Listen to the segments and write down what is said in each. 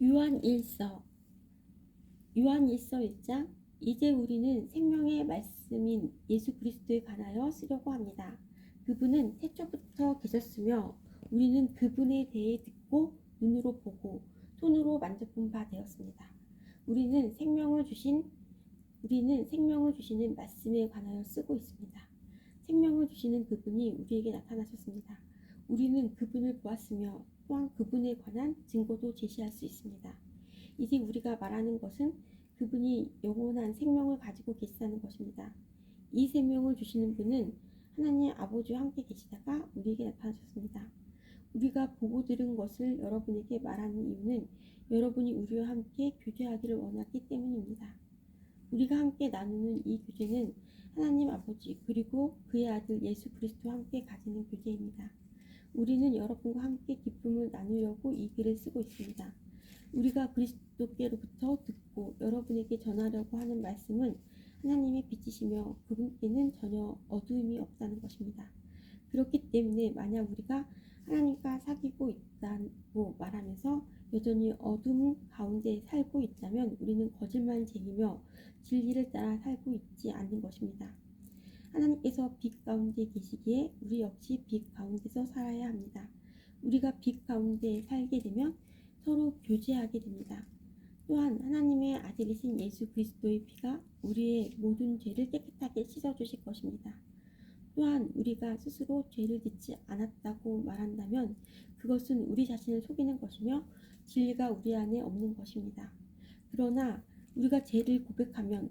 요한일서 1장. 이제 우리는 생명의 말씀인 예수 그리스도에 관하여 쓰려고 합니다. 그분은 태초부터 계셨으며 우리는 그분에 대해 듣고 눈으로 보고 손으로 만져본 바 되었습니다. 우리는 생명을 주시는 말씀에 관하여 쓰고 있습니다. 생명을 주시는 그분이 우리에게 나타나셨습니다. 우리는 그분을 보았으며 또한 그분에 관한 증거도 제시할 수 있습니다. 이제 우리가 말하는 것은 그분이 영원한 생명을 가지고 계시다는 것입니다. 이 생명을 주시는 분은 하나님 아버지와 함께 계시다가 우리에게 나타나셨습니다. 우리가 보고 들은 것을 여러분에게 말하는 이유는 여러분이 우리와 함께 교제하기를 원하기 때문입니다. 우리가 함께 나누는 이 교제는 하나님 아버지 그리고 그의 아들 예수 그리스도와 함께 가지는 교제입니다. 우리는 여러분과 함께 기쁨을 나누려고 이 글을 쓰고 있습니다. 우리가 그리스도께로부터 듣고 여러분에게 전하려고 하는 말씀은 하나님의 빛이시며 그분께는 전혀 어두움이 없다는 것입니다. 그렇기 때문에 만약 우리가 하나님과 사귀고 있다고 말하면서 여전히 어둠 가운데 살고 있다면 우리는 거짓말쟁이며 진리를 따라 살고 있지 않는 것입니다. 하나님께서 빛 가운데 계시기에 우리 역시 빛 가운데서 살아야 합니다. 우리가 빛 가운데 살게 되면 서로 교제하게 됩니다. 또한 하나님의 아들이신 예수 그리스도의 피가 우리의 모든 죄를 깨끗하게 씻어주실 것입니다. 또한 우리가 스스로 죄를 짓지 않았다고 말한다면 그것은 우리 자신을 속이는 것이며 진리가 우리 안에 없는 것입니다. 그러나 우리가 죄를 고백하면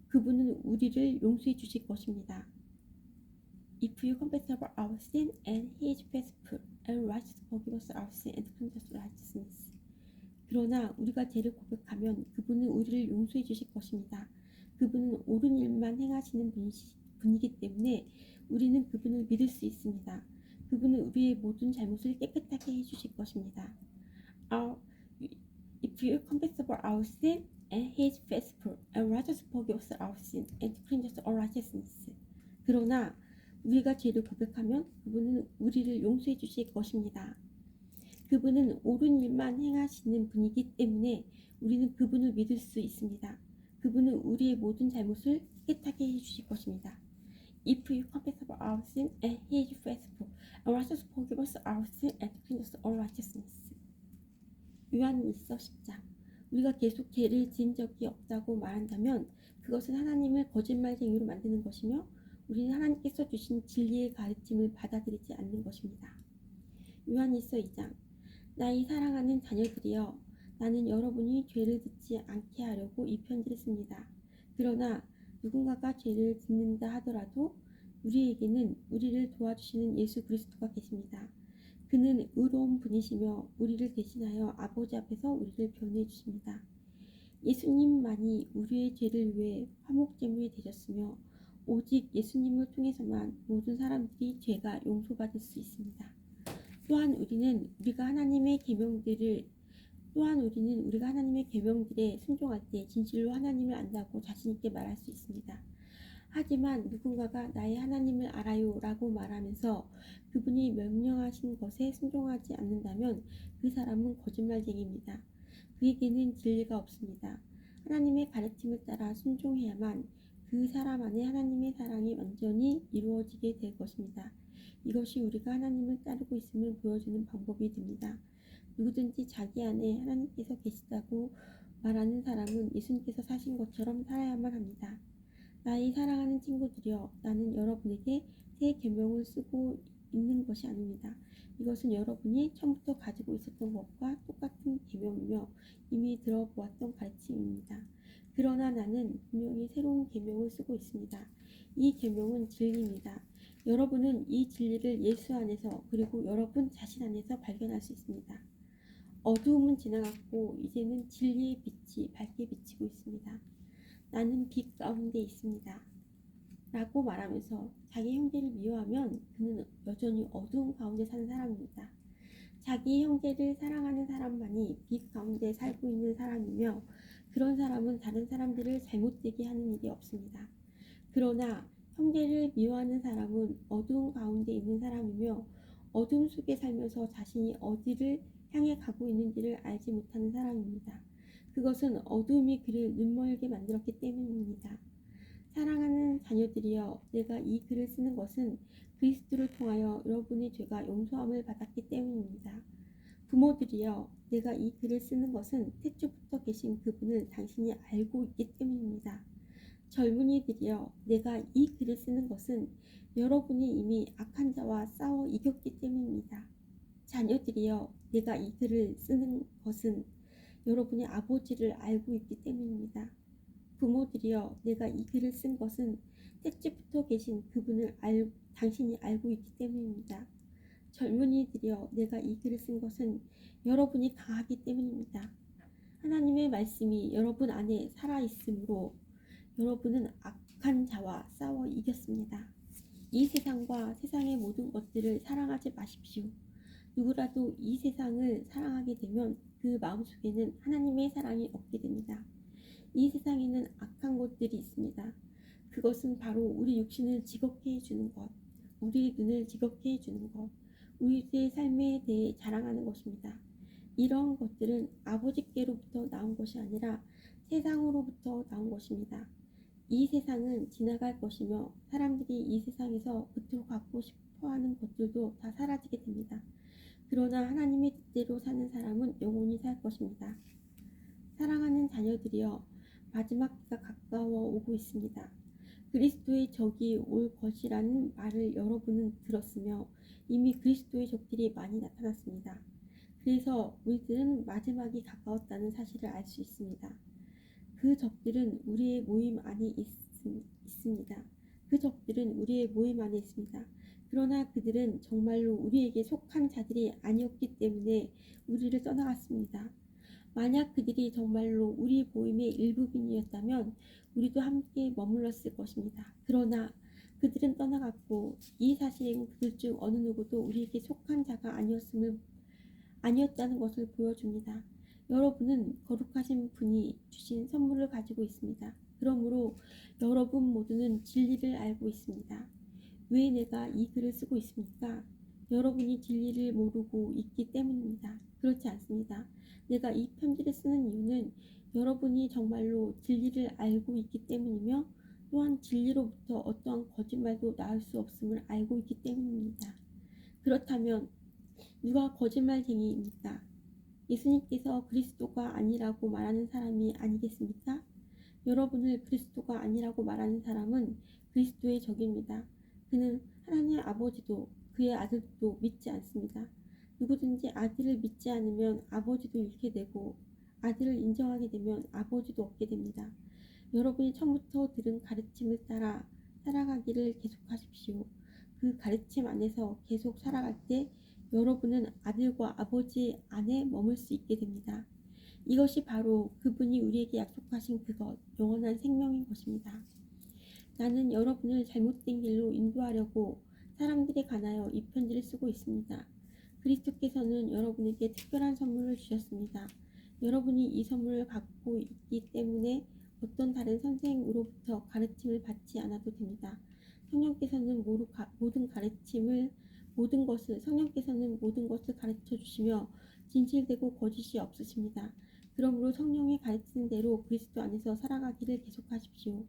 그분은 우리를 용서해 주실 것입니다. If you confess our sin, and He is faithful and righteous to forgive us our sin and cleanse us righteousness. 그러나 우리가 죄를 고백하면 그분은 우리를 용서해 주실 것입니다. 그분은 옳은 일만 행하시는 분이기 때문에 우리는 그분을 믿을 수 있습니다. 그분은 우리의 모든 잘못을 깨끗하게 해주실 것입니다. If you confess our sin, and He is faithful and righteous to forgive us our sin and cleanse us all righteousness. 그러나 우리가 죄를 고백하면 그분은 우리를 용서해 주실 것입니다. 그분은 옳은 일만 행하시는 분이기 때문에 우리는 그분을 믿을 수 있습니다. 그분은 우리의 모든 잘못을 깨끗하게 해주실 것입니다. If you confess our sin, and He is faithful and righteous to forgive us our sin and cleanse us all righteousness. 요한일서 10장. 우리가 계속 죄를 지은 적이 없다고 말한다면 그것은 하나님을 거짓말쟁이로 만드는 것이며 우리는 하나님께서 주신 진리의 가르침을 받아들이지 않는 것입니다. 요한일서 2장. 나의 사랑하는 자녀들이여, 나는 여러분이 죄를 짓지 않게 하려고 이 편지를 씁니다. 그러나 누군가가 죄를 짓는다 하더라도 우리에게는 우리를 도와주시는 예수 그리스도가 계십니다. 그는 의로운 분이시며 우리를 대신하여 아버지 앞에서 우리를 변호해 주십니다. 예수님만이 우리의 죄를 위해 화목제물이 되셨으며 오직 예수님을 통해서만 모든 사람들이 죄가 용서받을 수 있습니다. 또한 우리는 우리가 하나님의 계명들에 순종할 때 진실로 하나님을 안다고 자신 있게 말할 수 있습니다. 하지만 누군가가 나의 하나님을 알아요 라고 말하면서 그분이 명령하신 것에 순종하지 않는다면 그 사람은 거짓말쟁이입니다. 그에게는 진리가 없습니다. 하나님의 가르침을 따라 순종해야만 그 사람 안에 하나님의 사랑이 완전히 이루어지게 될 것입니다. 이것이 우리가 하나님을 따르고 있음을 보여주는 방법이 됩니다. 누구든지 자기 안에 하나님께서 계시다고 말하는 사람은 예수님께서 사신 것처럼 살아야만 합니다. 나의 사랑하는 친구들이여, 나는 여러분에게 새 계명을 쓰고 있는 것이 아닙니다. 이것은 여러분이 처음부터 가지고 있었던 것과 똑같은 계명이며 이미 들어보았던 가르침입니다. 그러나 나는 분명히 새로운 계명을 쓰고 있습니다. 이 계명은 진리입니다. 여러분은 이 진리를 예수 안에서 그리고 여러분 자신 안에서 발견할 수 있습니다. 어두움은 지나갔고 이제는 진리의 빛이 밝게 비치고 있습니다. 나는 빛 가운데 있습니다. 라고 말하면서 자기 형제를 미워하면 그는 여전히 어두움 가운데 사는 사람입니다. 자기 형제를 사랑하는 사람만이 빛 가운데 살고 있는 사람이며 그런 사람은 다른 사람들을 잘못되게 하는 일이 없습니다. 그러나 형제를 미워하는 사람은 어두움 가운데 있는 사람이며 어둠 속에 살면서 자신이 어디를 향해 가고 있는지를 알지 못하는 사람입니다. 그것은 어둠이 그를 눈멀게 만들었기 때문입니다. 사랑하는 자녀들이여, 내가 이 글을 쓰는 것은 그리스도를 통하여 여러분의 죄가 용서함을 받았기 때문입니다. 부모들이여, 내가 이 글을 쓰는 것은 태초부터 계신 그분을 당신이 알고 있기 때문입니다. 젊은이들이여, 내가 이 글을 쓰는 것은 여러분이 이미 악한 자와 싸워 이겼기 때문입니다. 자녀들이여, 내가 이 글을 쓰는 것은 여러분이 아버지를 알고 있기 때문입니다. 부모들이여, 내가 이 글을 쓴 것은 태초부터 계신 그분을 당신이 알고 있기 때문입니다. 젊은이들이여, 내가 이 글을 쓴 것은 여러분이 강하기 때문입니다. 하나님의 말씀이 여러분 안에 살아있으므로 여러분은 악한 자와 싸워 이겼습니다. 이 세상과 세상의 모든 것들을 사랑하지 마십시오. 누구라도 이 세상을 사랑하게 되면 그 마음속에는 하나님의 사랑이 없게 됩니다. 이 세상에는 악한 것들이 있습니다. 그것은 바로 우리 육신을 지겁게 해주는 것, 우리 눈을 지겁게 해주는 것, 우리의 삶에 대해 자랑하는 것입니다. 이런 것들은 아버지께로부터 나온 것이 아니라 세상으로부터 나온 것입니다. 이 세상은 지나갈 것이며 사람들이 이 세상에서 그토록 갖고 싶어하는 것들도 다 사라지게 됩니다. 그러나 하나님의 뜻대로 사는 사람은 영원히 살 것입니다. 사랑하는 자녀들이여, 마지막 때가 가까워 오고 있습니다. 그리스도의 적이 올 것이라는 말을 여러분은 들었으며 이미 그리스도의 적들이 많이 나타났습니다. 그래서 우리들은 마지막이 가까웠다는 사실을 알 수 있습니다. 그 적들은 우리의 모임 안에 있습니다. 그 적들은 우리의 모임 안에 있습니다. 그러나 그들은 정말로 우리에게 속한 자들이 아니었기 때문에 우리를 떠나갔습니다. 만약 그들이 정말로 우리 모임의 일부분이었다면 우리도 함께 머물렀을 것입니다. 그러나 그들은 떠나갔고 이 사실은 그들 중 어느 누구도 우리에게 속한 자가 아니었다는 것을 보여줍니다. 여러분은 거룩하신 분이 주신 선물을 가지고 있습니다. 그러므로 여러분 모두는 진리를 알고 있습니다. 왜 내가 이 글을 쓰고 있습니까? 여러분이 진리를 모르고 있기 때문입니다. 그렇지 않습니다. 내가 이 편지를 쓰는 이유는 여러분이 정말로 진리를 알고 있기 때문이며 또한 진리로부터 어떠한 거짓말도 나올 수 없음을 알고 있기 때문입니다. 그렇다면 누가 거짓말쟁이입니까? 예수님께서 그리스도가 아니라고 말하는 사람이 아니겠습니까? 여러분을 그리스도가 아니라고 말하는 사람은 그리스도의 적입니다. 그는 하나님 아버지도 그의 아들도 믿지 않습니다. 누구든지 아들을 믿지 않으면 아버지도 잃게 되고 아들을 인정하게 되면 아버지도 얻게 됩니다. 여러분이 처음부터 들은 가르침을 따라 살아가기를 계속하십시오. 그 가르침 안에서 계속 살아갈 때 여러분은 아들과 아버지 안에 머물 수 있게 됩니다. 이것이 바로 그분이 우리에게 약속하신 그것, 영원한 생명인 것입니다. 나는 여러분을 잘못된 길로 인도하려고 사람들에 관하여 이 편지를 쓰고 있습니다. 그리스도께서는 여러분에게 특별한 선물을 주셨습니다. 여러분이 이 선물을 갖고 있기 때문에 어떤 다른 선생으로부터 가르침을 받지 않아도 됩니다. 성령께서는 모든 것을 가르쳐 주시며 진실되고 거짓이 없으십니다. 그러므로 성령이 가르치는 대로 그리스도 안에서 살아가기를 계속하십시오.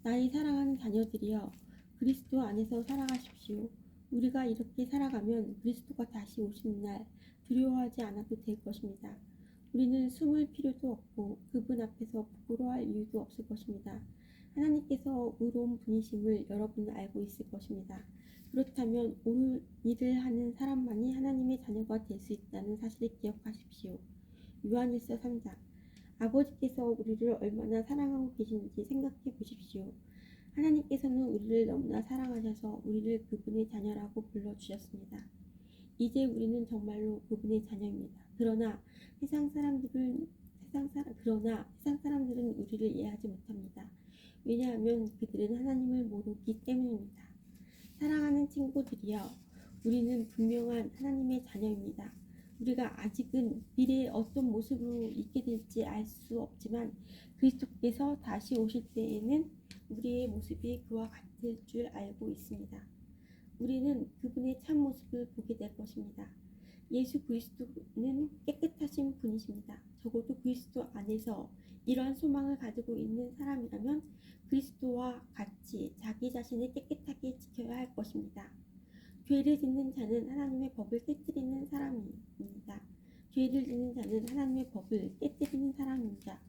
나의 사랑하는 자녀들이여, 그리스도 안에서 살아가십시오. 우리가 이렇게 살아가면 그리스도가 다시 오시는 날 두려워하지 않아도 될 것입니다. 우리는 숨을 필요도 없고 그분 앞에서 부끄러워할 이유도 없을 것입니다. 하나님께서 의로운 분이심을 여러분은 알고 있을 것입니다. 그렇다면 옳은 일을 하는 사람만이 하나님의 자녀가 될 수 있다는 사실을 기억하십시오. 요한일서 3장. 아버지께서 우리를 얼마나 사랑하고 계신지 생각해 보십시오. 하나님께서는 우리를 너무나 사랑하셔서 우리를 그분의 자녀라고 불러주셨습니다. 이제 우리는 정말로 그분의 자녀입니다. 그러나 세상 사람들은 우리를 이해하지 못합니다. 왜냐하면 그들은 하나님을 모르기 때문입니다. 사랑하는 친구들이여, 우리는 분명한 하나님의 자녀입니다. 우리가 아직은 미래에 어떤 모습으로 있게 될지 알 수 없지만 그리스도께서 다시 오실 때에는 우리의 모습이 그와 같을 줄 알고 있습니다. 우리는 그분의 참 모습을 보게 될 것입니다. 예수 그리스도는 깨끗하신 분이십니다. 적어도 그리스도 안에서 이러한 소망을 가지고 있는 사람이라면 그리스도와 같이 자기 자신을 깨끗하게 지켜야 할 것입니다. 죄를 짓는 자는 하나님의 법을 깨뜨리는 사람입니다. 죄를 짓는 자는 하나님의 법을 깨뜨리는 사람입니다.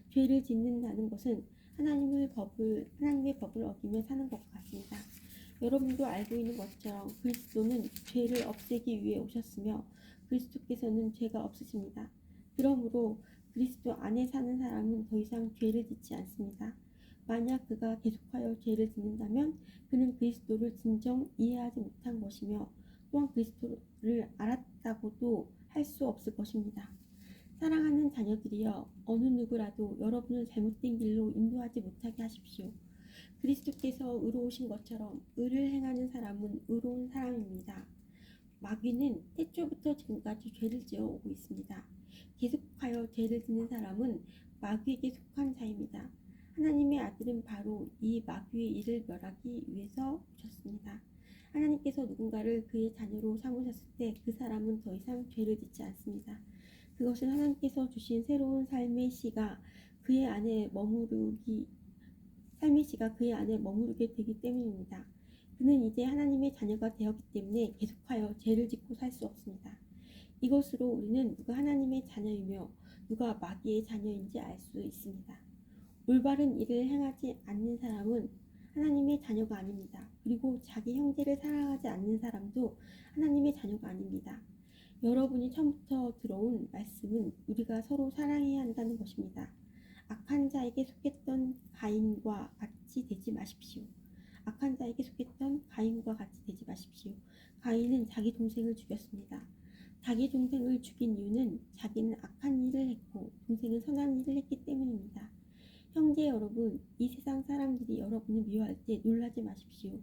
죄를 짓는다는 것은 하나님의 법을 어기며 사는 것 같습니다. 여러분도 알고 있는 것처럼 그리스도는 죄를 없애기 위해 오셨으며 그리스도께서는 죄가 없으십니다. 그러므로 그리스도 안에 사는 사람은 더 이상 죄를 짓지 않습니다. 만약 그가 계속하여 죄를 짓는다면 그는 그리스도를 진정 이해하지 못한 것이며 또한 그리스도를 알았다고도 할 수 없을 것입니다. 사랑하는 자녀들이여, 어느 누구라도 여러분을 잘못된 길로 인도하지 못하게 하십시오. 그리스도께서 의로우신 것처럼 의를 행하는 사람은 의로운 사람입니다. 마귀는 태초부터 지금까지 죄를 지어 오고 있습니다. 계속하여 죄를 짓는 사람은 마귀에게 속한 자입니다. 하나님의 아들은 바로 이 마귀의 일을 멸하기 위해서 오셨습니다. 하나님께서 누군가를 그의 자녀로 삼으셨을 때 그 사람은 더 이상 죄를 짓지 않습니다. 그것은 하나님께서 주신 새로운 삶의 씨가 그의 안에 머무르게 되기 때문입니다. 그는 이제 하나님의 자녀가 되었기 때문에 계속하여 죄를 짓고 살 수 없습니다. 이것으로 우리는 누가 하나님의 자녀이며 누가 마귀의 자녀인지 알 수 있습니다. 올바른 일을 행하지 않는 사람은 하나님의 자녀가 아닙니다. 그리고 자기 형제를 사랑하지 않는 사람도 하나님의 자녀가 아닙니다. 여러분이 처음부터 들어온 말씀은 우리가 서로 사랑해야 한다는 것입니다. 악한 자에게 속했던 가인과 같이 되지 마십시오. 악한 자에게 속했던 가인과 같이 되지 마십시오. 가인은 자기 동생을 죽였습니다. 자기 동생을 죽인 이유는 자기는 악한 일을 했고 동생은 선한 일을 했기 때문입니다. 형제 여러분, 이 세상 사람들이 여러분을 미워할 때 놀라지 마십시오.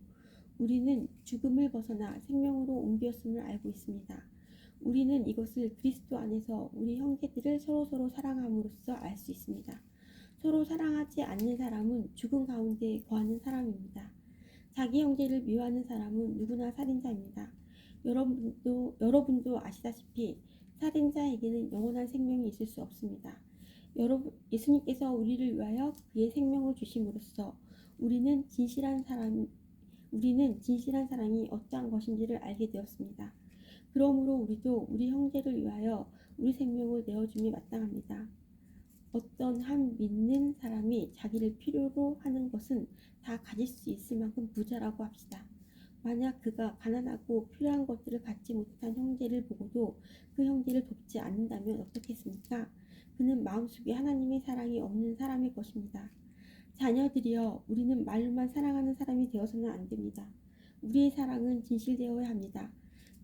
우리는 죽음을 벗어나 생명으로 옮겼음을 알고 있습니다. 우리는 이것을 그리스도 안에서 우리 형제들을 서로서로 사랑함으로써 알 수 있습니다. 서로 사랑하지 않는 사람은 죽음 가운데 거하는 사람입니다. 자기 형제를 미워하는 사람은 누구나 살인자입니다. 여러분도 아시다시피 살인자에게는 영원한 생명이 있을 수 없습니다. 예수님께서 우리를 위하여 그의 생명을 주심으로써 우리는 진실한 사랑이 어떠한 것인지를 알게 되었습니다. 그러므로 우리도 우리 형제를 위하여 우리 생명을 내어줌이 마땅합니다. 어떤 한 믿는 사람이 자기를 필요로 하는 것은 다 가질 수 있을 만큼 부자라고 합시다. 만약 그가 가난하고 필요한 것들을 갖지 못한 형제를 보고도 그 형제를 돕지 않는다면 어떻겠습니까? 그는 마음속에 하나님의 사랑이 없는 사람일 것입니다. 자녀들이여, 우리는 말로만 사랑하는 사람이 되어서는 안 됩니다. 우리의 사랑은 진실되어야 합니다.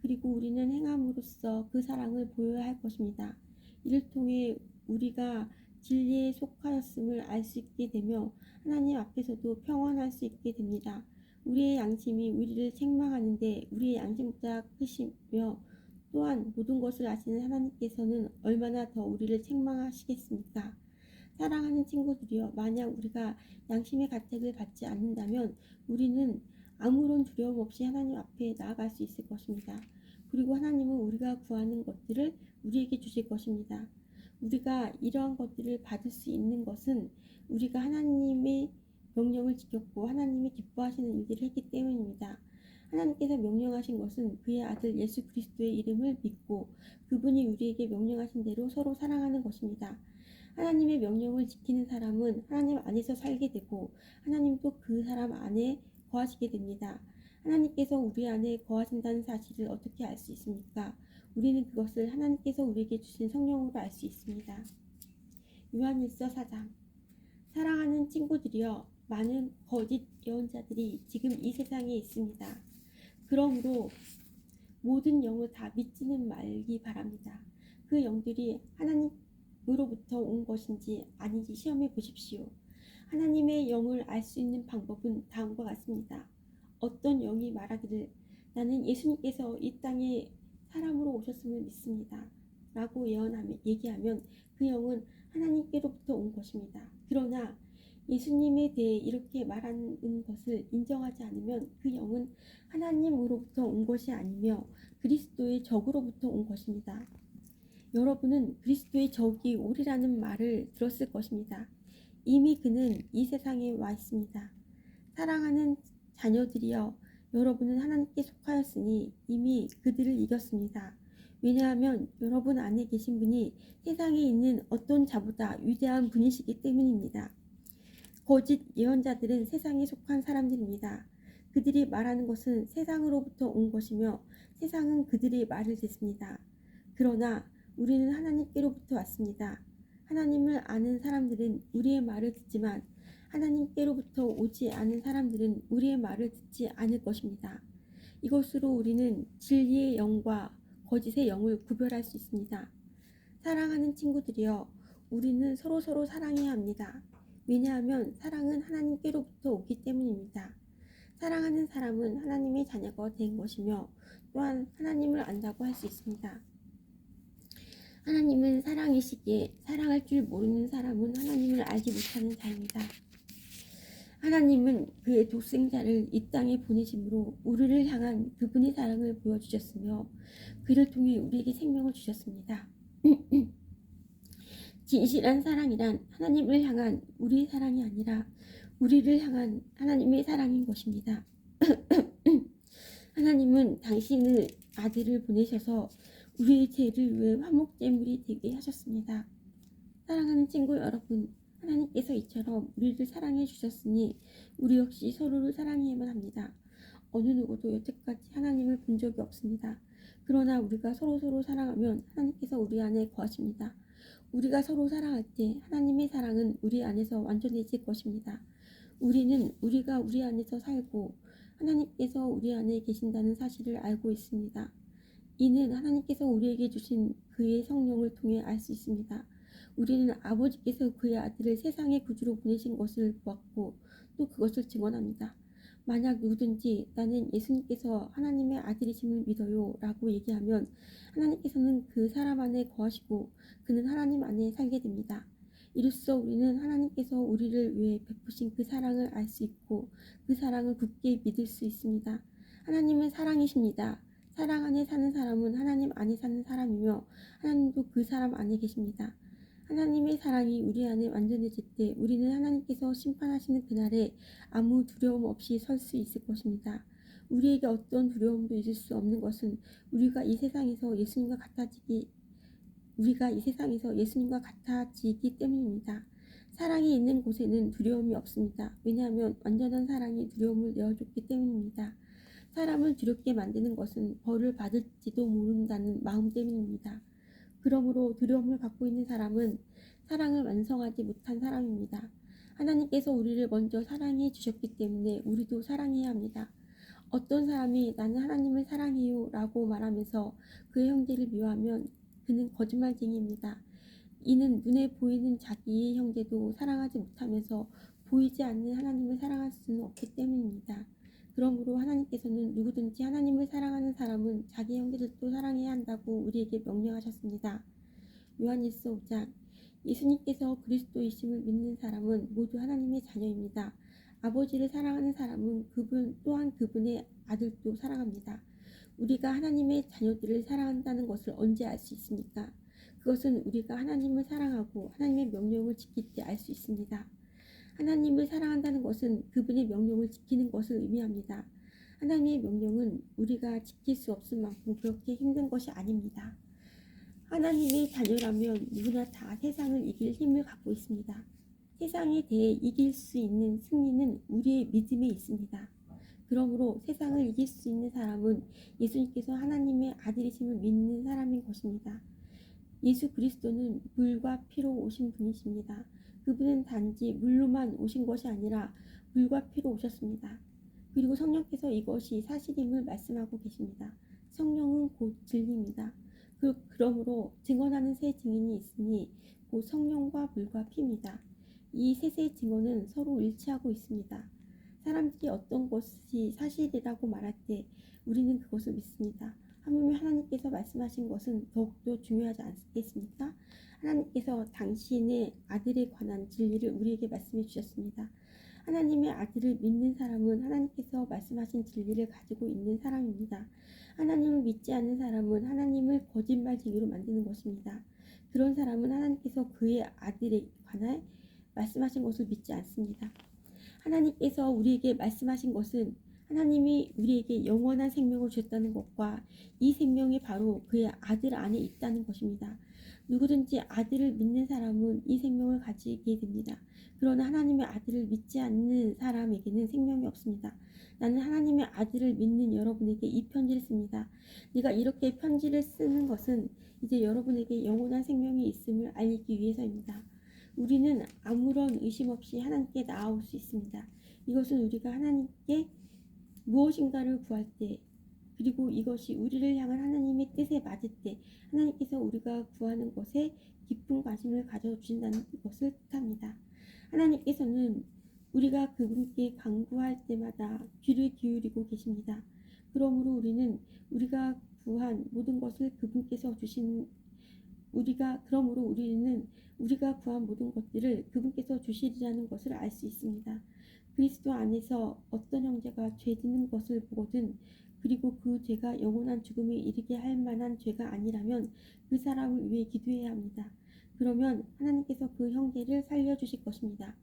그리고 우리는 행함으로써 그 사랑을 보여야 할 것입니다. 이를 통해 우리가 진리에 속하였음을 알 수 있게 되며 하나님 앞에서도 평안할 수 있게 됩니다. 우리의 양심이 우리를 책망하는데 우리의 양심보다 크시며 또한 모든 것을 아시는 하나님께서는 얼마나 더 우리를 책망하시겠습니까? 사랑하는 친구들이여, 만약 우리가 양심의 가책을 받지 않는다면 우리는 아무런 두려움 없이 하나님 앞에 나아갈 수 있을 것입니다. 그리고 하나님은 우리가 구하는 것들을 우리에게 주실 것입니다. 우리가 이러한 것들을 받을 수 있는 것은 우리가 하나님의 명령을 지켰고 하나님이 기뻐하시는 일들을 했기 때문입니다. 하나님께서 명령하신 것은 그의 아들 예수 그리스도의 이름을 믿고 그분이 우리에게 명령하신 대로 서로 사랑하는 것입니다. 하나님의 명령을 지키는 사람은 하나님 안에서 살게 되고 하나님도 그 사람 안에 거하시게 됩니다. 하나님께서 우리 안에 거하신다는 사실을 어떻게 알 수 있습니까? 우리는 그것을 하나님께서 우리에게 주신 성령으로 알 수 있습니다. 요한일서 4장. 사랑하는 친구들이여, 많은 거짓 예언자들이 지금 이 세상에 있습니다. 그러므로 모든 영을 다 믿지는 말기 바랍니다. 그 영들이 하나님으로부터 온 것인지 아닌지 시험해 보십시오. 하나님의 영을 알 수 있는 방법은 다음과 같습니다. 어떤 영이 말하기를 나는 예수님께서 이 땅에 사람으로 오셨음을 믿습니다. 라고 얘기하면 그 영은 하나님께로부터 온 것입니다. 그러나 예수님에 대해 이렇게 말하는 것을 인정하지 않으면 그 영은 하나님으로부터 온 것이 아니며 그리스도의 적으로부터 온 것입니다. 여러분은 그리스도의 적이 오리라는 말을 들었을 것입니다. 이미 그는 이 세상에 와 있습니다. 사랑하는 자녀들이여, 여러분은 하나님께 속하였으니 이미 그들을 이겼습니다. 왜냐하면 여러분 안에 계신 분이 세상에 있는 어떤 자보다 위대한 분이시기 때문입니다. 거짓 예언자들은 세상에 속한 사람들입니다. 그들이 말하는 것은 세상으로부터 온 것이며 세상은 그들의 말을 듣습니다. 그러나 우리는 하나님께로부터 왔습니다. 하나님을 아는 사람들은 우리의 말을 듣지만 하나님께로부터 오지 않은 사람들은 우리의 말을 듣지 않을 것입니다. 이것으로 우리는 진리의 영과 거짓의 영을 구별할 수 있습니다. 사랑하는 친구들이여, 우리는 서로서로 사랑해야 합니다. 왜냐하면 사랑은 하나님께로부터 오기 때문입니다. 사랑하는 사람은 하나님의 자녀가 된 것이며 또한 하나님을 안다고 할 수 있습니다. 하나님은 사랑이시기에 사랑할 줄 모르는 사람은 하나님을 알지 못하는 자입니다. 하나님은 그의 독생자를 이 땅에 보내심으로 우리를 향한 그분의 사랑을 보여주셨으며 그를 통해 우리에게 생명을 주셨습니다. 진실한 사랑이란 하나님을 향한 우리의 사랑이 아니라 우리를 향한 하나님의 사랑인 것입니다. 하나님은 당신의 아들을 보내셔서 우리의 죄를 위해 화목제물이 되게 하셨습니다. 사랑하는 친구 여러분, 하나님께서 이처럼 우리를 사랑해 주셨으니 우리 역시 서로를 사랑해야만 합니다. 어느 누구도 여태까지 하나님을 본 적이 없습니다. 그러나 우리가 서로서로 사랑하면 하나님께서 우리 안에 거하십니다. 우리가 서로 사랑할 때 하나님의 사랑은 우리 안에서 완전해질 것입니다. 우리는 우리가 우리 안에서 살고 하나님께서 우리 안에 계신다는 사실을 알고 있습니다. 이는 하나님께서 우리에게 주신 그의 성령을 통해 알 수 있습니다. 우리는 아버지께서 그의 아들을 세상의 구주로 보내신 것을 보았고 또 그것을 증언합니다. 만약 누구든지 나는 예수님께서 하나님의 아들이심을 믿어요 라고 얘기하면 하나님께서는 그 사람 안에 거하시고 그는 하나님 안에 살게 됩니다. 이로써 우리는 하나님께서 우리를 위해 베푸신 그 사랑을 알 수 있고 그 사랑을 굳게 믿을 수 있습니다. 하나님은 사랑이십니다. 사랑 안에 사는 사람은 하나님 안에 사는 사람이며 하나님도 그 사람 안에 계십니다. 하나님의 사랑이 우리 안에 완전해질 때 우리는 하나님께서 심판하시는 그날에 아무 두려움 없이 설 수 있을 것입니다. 우리에게 어떤 두려움도 있을 수 없는 것은 우리가 이 세상에서 예수님과 같아지기 때문입니다. 사랑이 있는 곳에는 두려움이 없습니다. 왜냐하면 완전한 사랑이 두려움을 내어줬기 때문입니다. 사람을 두렵게 만드는 것은 벌을 받을지도 모른다는 마음 때문입니다. 그러므로 두려움을 갖고 있는 사람은 사랑을 완성하지 못한 사람입니다. 하나님께서 우리를 먼저 사랑해 주셨기 때문에 우리도 사랑해야 합니다. 어떤 사람이 나는 하나님을 사랑해요 라고 말하면서 그의 형제를 미워하면 그는 거짓말쟁이입니다. 이는 눈에 보이는 자기의 형제도 사랑하지 못하면서 보이지 않는 하나님을 사랑할 수는 없기 때문입니다. 그러므로 하나님께서는 누구든지 하나님을 사랑하는 사람은 자기 형제들도 사랑해야 한다고 우리에게 명령하셨습니다. 요한일서 5장, 예수님께서 그리스도이심을 믿는 사람은 모두 하나님의 자녀입니다. 아버지를 사랑하는 사람은 그분 또한 그분의 아들도 사랑합니다. 우리가 하나님의 자녀들을 사랑한다는 것을 언제 알 수 있습니까? 그것은 우리가 하나님을 사랑하고 하나님의 명령을 지킬 때 알 수 있습니다. 하나님을 사랑한다는 것은 그분의 명령을 지키는 것을 의미합니다. 하나님의 명령은 우리가 지킬 수 없을 만큼 그렇게 힘든 것이 아닙니다. 하나님의 자녀라면 누구나 다 세상을 이길 힘을 갖고 있습니다. 세상에 대해 이길 수 있는 승리는 우리의 믿음에 있습니다. 그러므로 세상을 이길 수 있는 사람은 예수님께서 하나님의 아들이심을 믿는 사람인 것입니다. 예수 그리스도는 물과 피로 오신 분이십니다. 그분은 단지 물로만 오신 것이 아니라 물과 피로 오셨습니다. 그리고 성령께서 이것이 사실임을 말씀하고 계십니다. 성령은 곧 진리입니다. 그러므로 증언하는 세 증인이 있으니 곧 성령과 물과 피입니다. 이 셋의 증언은 서로 일치하고 있습니다. 사람들이 어떤 것이 사실이라고 말할 때 우리는 그것을 믿습니다. 하물며 하나님께서 말씀하신 것은 더욱더 중요하지 않겠습니까? 하나님께서 당신의 아들에 관한 진리를 우리에게 말씀해 주셨습니다. 하나님의 아들을 믿는 사람은 하나님께서 말씀하신 진리를 가지고 있는 사람입니다. 하나님을 믿지 않는 사람은 하나님을 거짓말쟁이로 만드는 것입니다. 그런 사람은 하나님께서 그의 아들에 관해 말씀하신 것을 믿지 않습니다. 하나님께서 우리에게 말씀하신 것은 하나님이 우리에게 영원한 생명을 주셨다는 것과 이 생명이 바로 그의 아들 안에 있다는 것입니다. 누구든지 아들을 믿는 사람은 이 생명을 가지게 됩니다. 그러나 하나님의 아들을 믿지 않는 사람에게는 생명이 없습니다. 나는 하나님의 아들을 믿는 여러분에게 이 편지를 씁니다. 네가 이렇게 편지를 쓰는 것은 이제 여러분에게 영원한 생명이 있음을 알리기 위해서입니다. 우리는 아무런 의심 없이 하나님께 나아올 수 있습니다. 이것은 우리가 하나님께 무엇인가를 구할 때, 그리고 이것이 우리를 향한 하나님의 뜻에 맞을 때 하나님께서 우리가 구하는 것에 깊은 관심을 가져주신다는 것을 뜻합니다. 하나님께서는 우리가 그분께 간구할 때마다 귀를 기울이고 계십니다. 그러므로 우리는 우리가 구한 모든 것을 그분께서 주신 그러므로 우리는 우리가 구한 모든 것들을 그분께서 주시리라는 것을 알 수 있습니다. 그리스도 안에서 어떤 형제가 죄짓는 것을 보거든 그리고 그 죄가 영원한 죽음에 이르게 할 만한 죄가 아니라면 그 사람을 위해 기도해야 합니다. 그러면 하나님께서 그 형제를 살려주실 것입니다.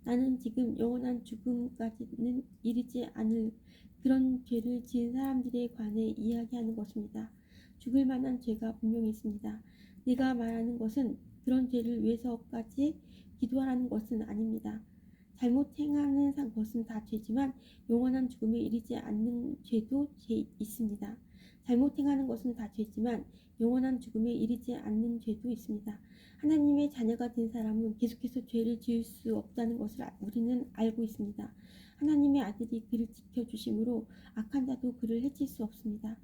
나는 지금 영원한 죽음까지는 이르지 않을 그런 죄를 지은 사람들에 관해 이야기하는 것입니다. 죽을 만한 죄가 분명히 있습니다. 내가 말하는 것은 그런 죄를 위해서까지 기도하라는 것은 아닙니다. 잘못 행하는 것은 다 죄지만 영원한 죽음에 이르지 않는 죄도 있습니다. 잘못 행하는 것은 다 죄지만 영원한 죽음에 이르지 않는 죄도 있습니다. 하나님의 자녀가 된 사람은 계속해서 죄를 지을 수 없다는 것을 우리는 알고 있습니다. 하나님의 아들이 그를 지켜주심으로 악한 자도 그를 해칠 수 없습니다.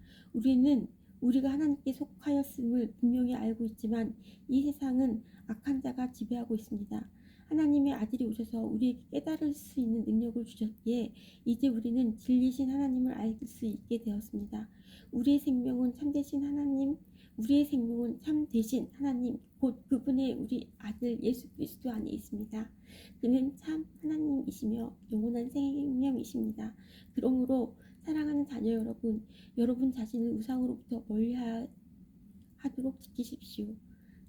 우리가 하나님께 속하였음을 분명히 알고 있지만 이 세상은 악한 자가 지배하고 있습니다. 하나님의 아들이 오셔서 우리에게 깨달을 수 있는 능력을 주셨기에 이제 우리는 진리신 하나님을 알 수 있게 되었습니다. 우리의 생명은 참되신 하나님, 곧 그분의 우리 아들 예수 그리스도 안에 있습니다. 그는 참 하나님이시며 영원한 생명이십니다. 그러므로 사랑하는 자녀 여러분 자신을 우상으로부터 멀리하도록 지키십시오.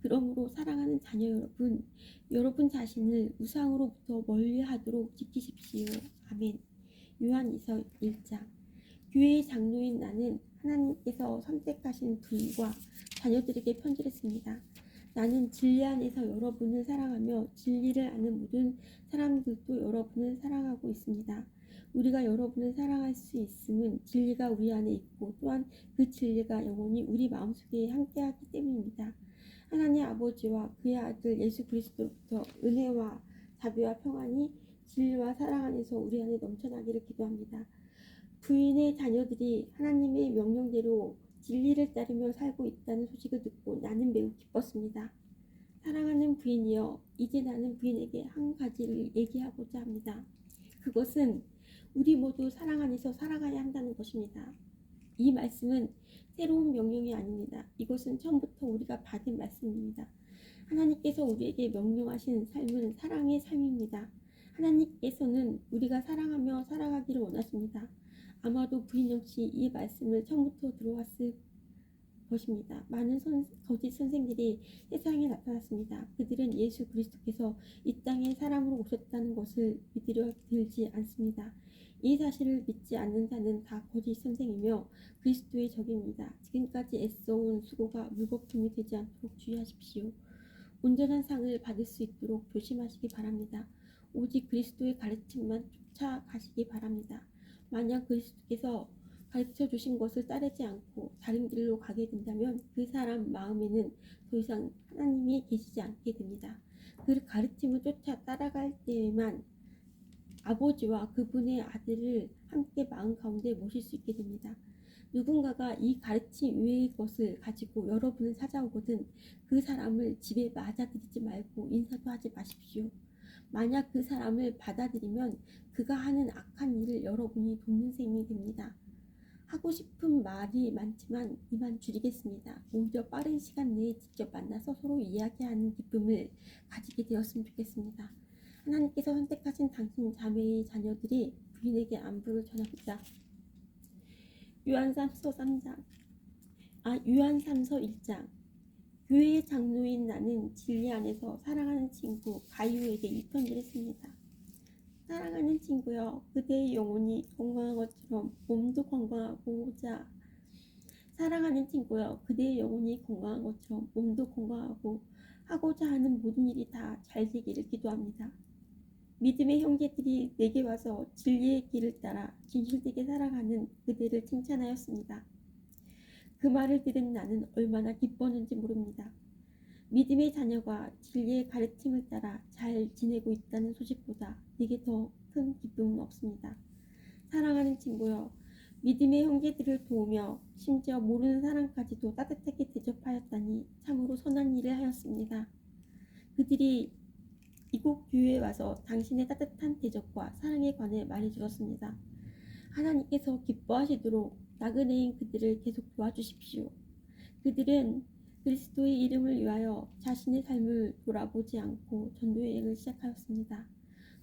그러므로 사랑하는 자녀 여러분 자신을 우상으로부터 멀리하도록 지키십시오. 아멘. 요한이서 1장. 교회의 장로인 나는 하나님께서 선택하신 부인과 자녀들에게 편지를 씁니다. 나는 진리 안에서 여러분을 사랑하며 진리를 아는 모든 사람들도 여러분을 사랑하고 있습니다. 우리가 여러분을 사랑할 수 있음은 진리가 우리 안에 있고 또한 그 진리가 영원히 우리 마음속에 함께하기 때문입니다. 하나님 아버지와 그의 아들 예수 그리스도로부터 은혜와 자비와 평안이 진리와 사랑 안에서 우리 안에 넘쳐나기를 기도합니다. 부인의 자녀들이 하나님의 명령대로 진리를 따르며 살고 있다는 소식을 듣고 나는 매우 기뻤습니다. 사랑하는 부인이여, 이제 나는 부인에게 한 가지를 얘기하고자 합니다. 그것은 우리 모두 사랑 안에서 살아가야 한다는 것입니다. 이 말씀은 새로운 명령이 아닙니다. 이것은 처음부터 우리가 받은 말씀입니다. 하나님께서 우리에게 명령하신 삶은 사랑의 삶입니다. 하나님께서는 우리가 사랑하며 살아가기를 원하십니다. 아마도 부인 역시 이 말씀을 처음부터 들어왔을 것입니다. 많은 거짓 선생들이 세상에 나타났습니다. 그들은 예수 그리스도께서 이 땅에 사람으로 오셨다는 것을 믿으려 들지 않습니다. 이 사실을 믿지 않는 자는 다 거짓 선생이며 그리스도의 적입니다. 지금까지 애써온 수고가 물거품이 되지 않도록 주의하십시오. 온전한 상을 받을 수 있도록 조심하시기 바랍니다. 오직 그리스도의 가르침만 쫓아가시기 바랍니다. 만약 그리스도께서 가르쳐 주신 것을 따르지 않고 다른 길로 가게 된다면 그 사람 마음에는 더 이상 하나님이 계시지 않게 됩니다. 그 가르침을 쫓아 따라갈 때에만 아버지와 그분의 아들을 함께 마음 가운데 모실 수 있게 됩니다. 누군가가 이 가르침 외의 것을 가지고 여러분을 찾아오거든 그 사람을 집에 맞아들이지 말고 인사도 하지 마십시오. 만약 그 사람을 받아들이면 그가 하는 악한 일을 여러분이 돕는 셈이 됩니다. 하고 싶은 말이 많지만 이만 줄이겠습니다. 오히려 빠른 시간 내에 직접 만나서 서로 이야기하는 기쁨을 가지게 되었으면 좋겠습니다. 하나님께서 선택하신 당신 자매의 자녀들이 부인에게 안부를 전합니다. 유한삼서 1장. 교회의 장로인 나는 진리 안에서 사랑하는 친구 가이오에게 이 편지를 씁니다. 사랑하는 친구여, 그대의 영혼이 건강한 것처럼 몸도 건강하고자 사랑하는 친구여, 그대의 영혼이 건강한 것처럼 몸도 건강하고 하고자 하는 모든 일이 다 잘 되기를 기도합니다. 믿음의 형제들이 내게 와서 진리의 길을 따라 진실되게 살아가는 그대를 칭찬하였습니다. 그 말을 들은 나는 얼마나 기뻤는지 모릅니다. 믿음의 자녀가 진리의 가르침을 따라 잘 지내고 있다는 소식보다 내게 더 큰 기쁨은 없습니다. 사랑하는 친구여, 믿음의 형제들을 도우며 심지어 모르는 사람까지도 따뜻하게 대접하였다니 참으로 선한 일을 하였습니다. 그들이 이곳 교회에 와서 당신의 따뜻한 대접과 사랑에 관해 말해주었습니다. 하나님께서 기뻐하시도록 나그네인 그들을 계속 도와주십시오. 그들은 그리스도의 이름을 위하여 자신의 삶을 돌아보지 않고 전도여행을 시작하였습니다.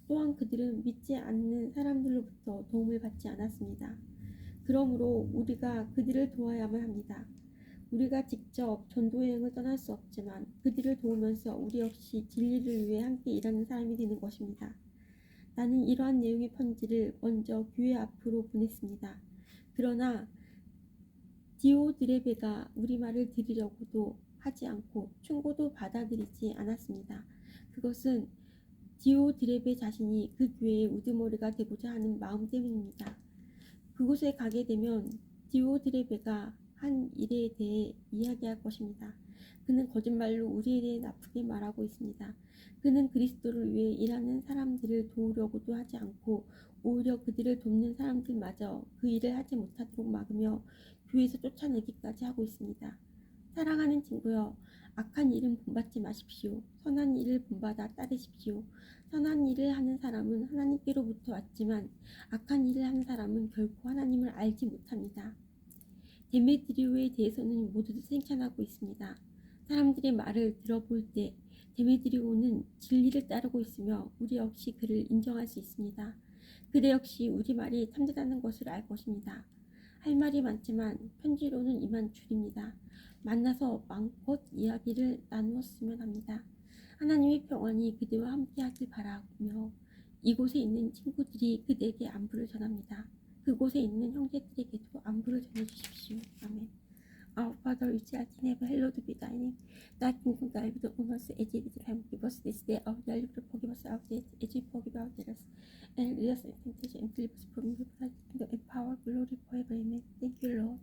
또한 그들은 믿지 않는 사람들로부터 도움을 받지 않았습니다. 그러므로 우리가 그들을 도와야만 합니다. 우리가 직접 전도여행을 떠날 수 없지만 그들을 도우면서 우리 역시 진리를 위해 함께 일하는 사람이 되는 것입니다. 나는 이러한 내용의 편지를 먼저 교회 앞으로 보냈습니다. 그러나 디오드레베가 우리 말을 들으려고도 하지 않고 충고도 받아들이지 않았습니다. 그것은 디오드레베 자신이 그 교회의 우두머리가 되고자 하는 마음 때문입니다. 그곳에 가게 되면 디오드레베가 한 일에 대해 이야기할 것입니다. 그는 거짓말로 우리에 대해 나쁘게 말하고 있습니다. 그는 그리스도를 위해 일하는 사람들을 도우려고도 하지 않고 오히려 그들을 돕는 사람들마저 그 일을 하지 못하도록 막으며 교회에서 쫓아내기까지 하고 있습니다. 사랑하는 친구여, 악한 일은 본받지 마십시오. 선한 일을 본받아 따르십시오. 선한 일을 하는 사람은 하나님께로부터 왔지만 악한 일을 하는 사람은 결코 하나님을 알지 못합니다. 데메드리오에 대해서는 모두들 칭찬하고 있습니다. 사람들의 말을 들어볼 때 데메드리오는 진리를 따르고 있으며 우리 역시 그를 인정할 수 있습니다. 그대 역시 우리 말이 참되다는 것을 알 것입니다. 할 말이 많지만 편지로는 이만 줄입니다. 만나서 마음껏 이야기를 나누었으면 합니다. 하나님의 평안이 그대와 함께 하길 바라며 이곳에 있는 친구들이 그대에게 안부를 전합니다. 그곳에 있는 형제들에게도 안부를 전해주십시오. 아멘. Our Father which art in heaven, hallowed be thy name. Thy kingdom come, be upon us as it is in heaven. Give us this day our daily bread, forgive us our debts as we forgive our debtors. And lead us into temptation and deliver us from evil. And the power, glory forever. Amen. Thank you, Lord.